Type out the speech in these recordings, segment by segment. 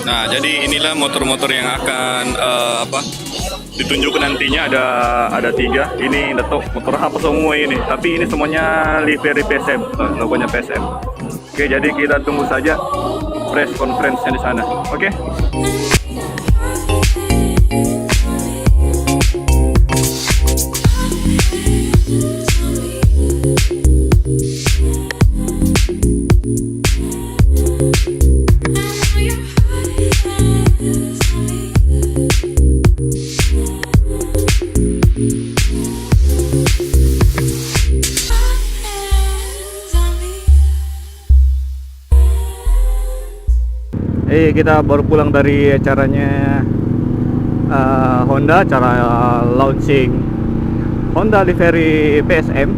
Nah, jadi inilah motor-motor yang akan ditunjukkan nantinya. Ada tiga. Ini nggak tahu motor apa semua ini. Tapi ini semuanya livery PSM, logonya PSM. Oke, jadi kita tunggu saja press conference-nya di sana. Oke. Kita baru pulang dari acaranya Honda, acara launching Honda Livery PSM.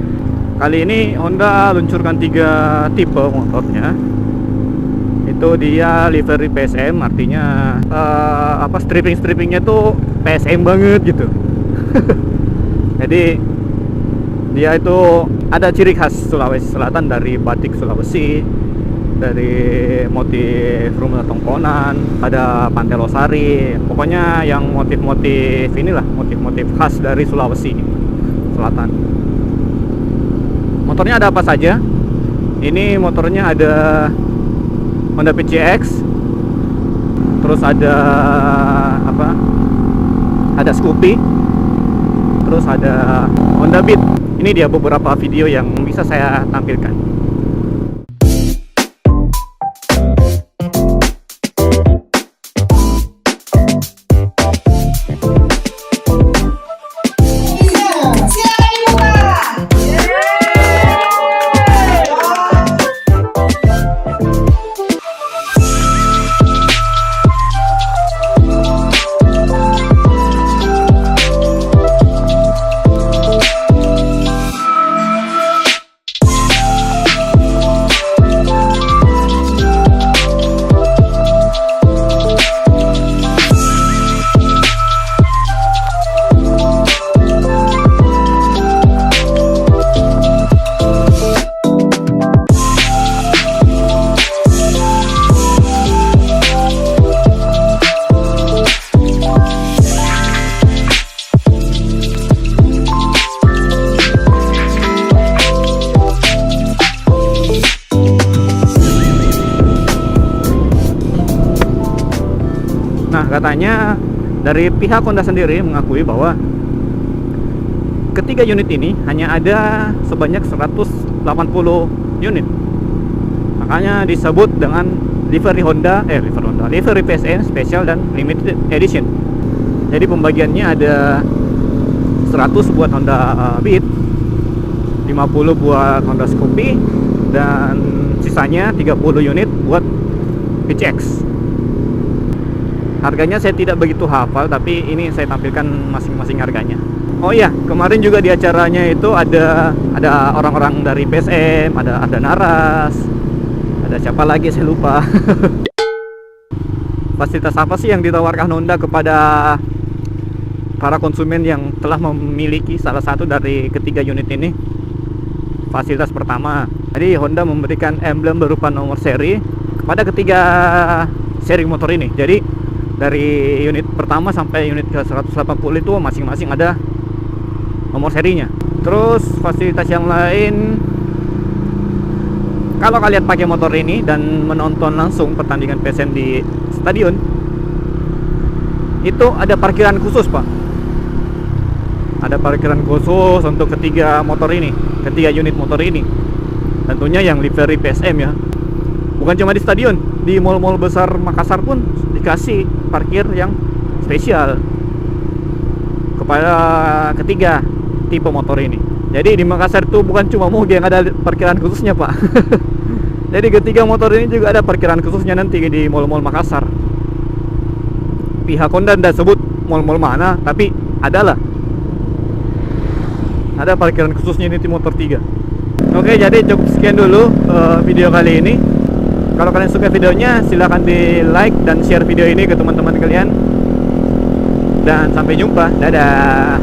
Kali ini Honda luncurkan 3 tipe motornya. Itu dia livery PSM, artinya strippingnya tuh PSM banget gitu. Jadi dia itu ada ciri khas Sulawesi Selatan, dari batik Sulawesi, dari motif rumah tongkonan, ada Pantai Losari, pokoknya yang motif-motif inilah, motif-motif khas dari Sulawesi Selatan. Motornya ada apa saja? Ini motornya ada Honda PCX, terus ada ada Scoopy, terus ada Honda Beat. Ini dia beberapa video yang bisa saya tampilkan. Nah, katanya dari pihak Honda sendiri mengakui bahwa ketiga unit ini hanya ada sebanyak 180 unit. Makanya disebut dengan livery PSM Special dan Limited Edition. Jadi pembagiannya ada 100 buat Honda Beat, 50 buat Honda Scoopy, dan sisanya 30 unit buat PCX. Harganya saya tidak begitu hafal, tapi ini saya tampilkan masing-masing harganya. Oh iya, kemarin juga di acaranya itu ada orang-orang dari PSM, ada Naras, ada siapa lagi saya lupa. Fasilitas apa sih yang ditawarkan Honda kepada para konsumen yang telah memiliki salah satu dari ketiga unit ini? Fasilitas pertama, jadi Honda memberikan emblem berupa nomor seri kepada ketiga seri motor ini. Jadi dari unit pertama sampai unit ke 180 itu masing-masing ada nomor serinya. Terus fasilitas yang lain, kalau kalian pakai motor ini dan menonton langsung pertandingan PSM di stadion, itu ada parkiran khusus, Pak. Ada parkiran khusus untuk ketiga unit motor ini. Tentunya yang livery PSM ya. Bukan cuma di stadion, di mall-mall besar Makassar pun dikasih parkir yang spesial kepada ketiga tipe motor ini. Jadi di Makassar itu bukan cuma mobil yang ada parkiran khususnya, Pak. Jadi ketiga motor ini juga ada parkiran khususnya nanti di mall-mall Makassar. Pihak Honda tidak sebut mall-mall mana, tapi ada parkiran khususnya ini di motor 3. Oke, jadi cukup sekian dulu video kali ini. Kalau kalian suka videonya, silahkan di like dan share video ini ke teman-teman kalian. Dan sampai jumpa, dadah.